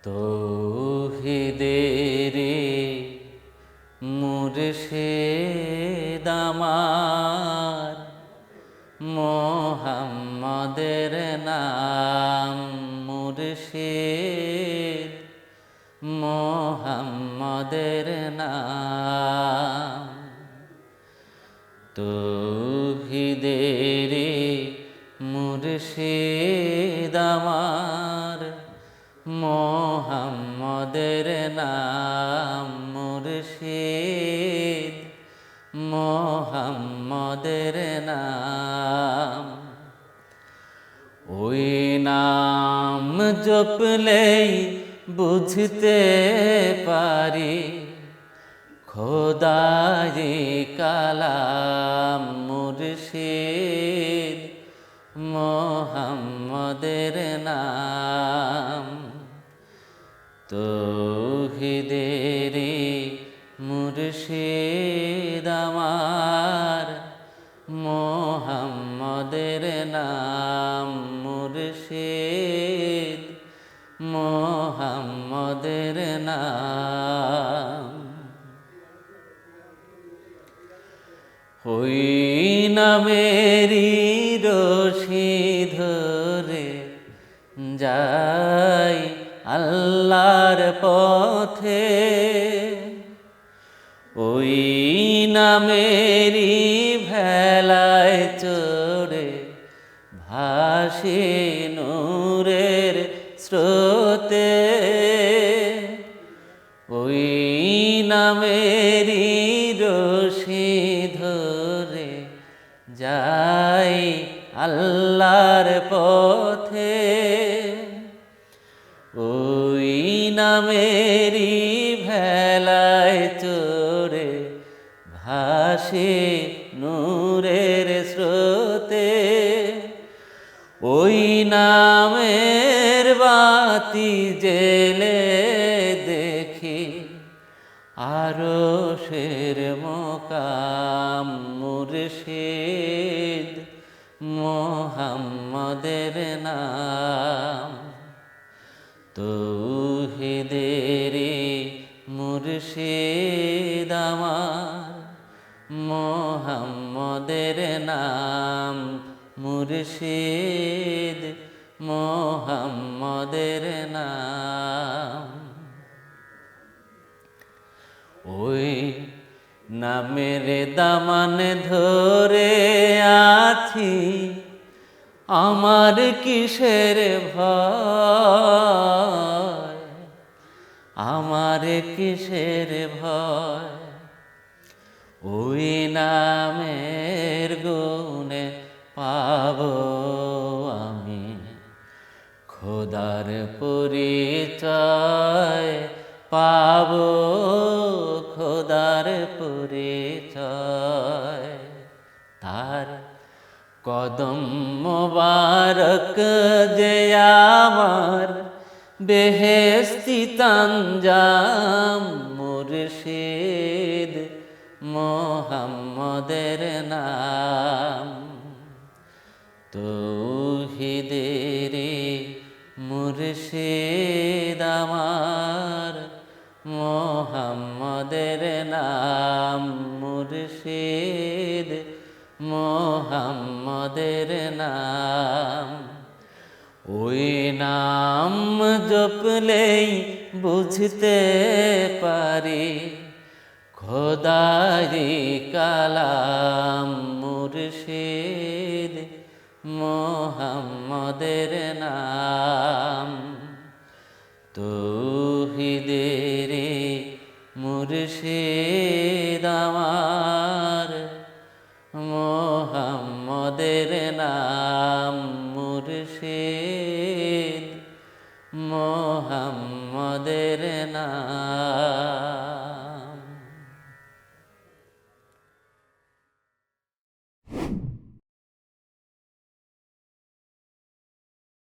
তৌহিদেরে মুর্শিদ আমার, মোহাম্মদের নাম মুর্শিদ, মোহাম্মদের নাম। তৌহিদেরে মুর্শিদ আমার, মোহাম্মদের নাম মুর্শিদ, মোহাম্মদের নাম। ওই নাম জপলেই বুঝতে পারি খোদায়ে কালাম মুর্শিদ, মোহাম্মদের নাম। তৌহিদেরে মুর্শিদ আমার, মোহাম্মদের নাম মুর্শিদ, মোহাম্মদের নাম। ওই নামেরই রশি ধরে যাই আল্লাহর পথে, ওই নামেরই ভেলায় চড়ে ভাসি নূরের স্রোতে, ওই নামেরই রশি ধরে যাই আল্লাহর পথে, ওই নামেরই ভেলায় চড়ে ভাসি নূরের স্রোতে, ওই নামের বাতি জেলে দেখি আরশের মোকাম মুর্শিদ, মোহাম্মদের নাম। তৌহিদেরে মুর্শিদ আমার, মোহাম্মদের নাম মুর্শিদ, মোহাম্মদের নাম। ওই নামের দামান ধরে আছি, আমার কিসের ভয়, আমার কিসের ভয়। ওই নামের গুণে পাব আমি খোদার পরিচয়, পাব খোদার পরিচয়। তার কদম মোবারক যে আমার বেহেশতি তানজাম মুর্শিদ, মোহাম্মদের নাম। তৌহিদেরে মুর্শিদ আমার, মোহাম্মদের নাম মুর্শিদ, মোহাম্মদের নাম। ওই নাম জপলেই বুঝতে পারি খোদায়ে কালাম মুর্শিদ, মোহাম্মদের নাম। তৌহিদেরে মুর্শিদ আমার, মোহাম্মদের নাম মুর্শিদ, মোহাম্মদের নাম।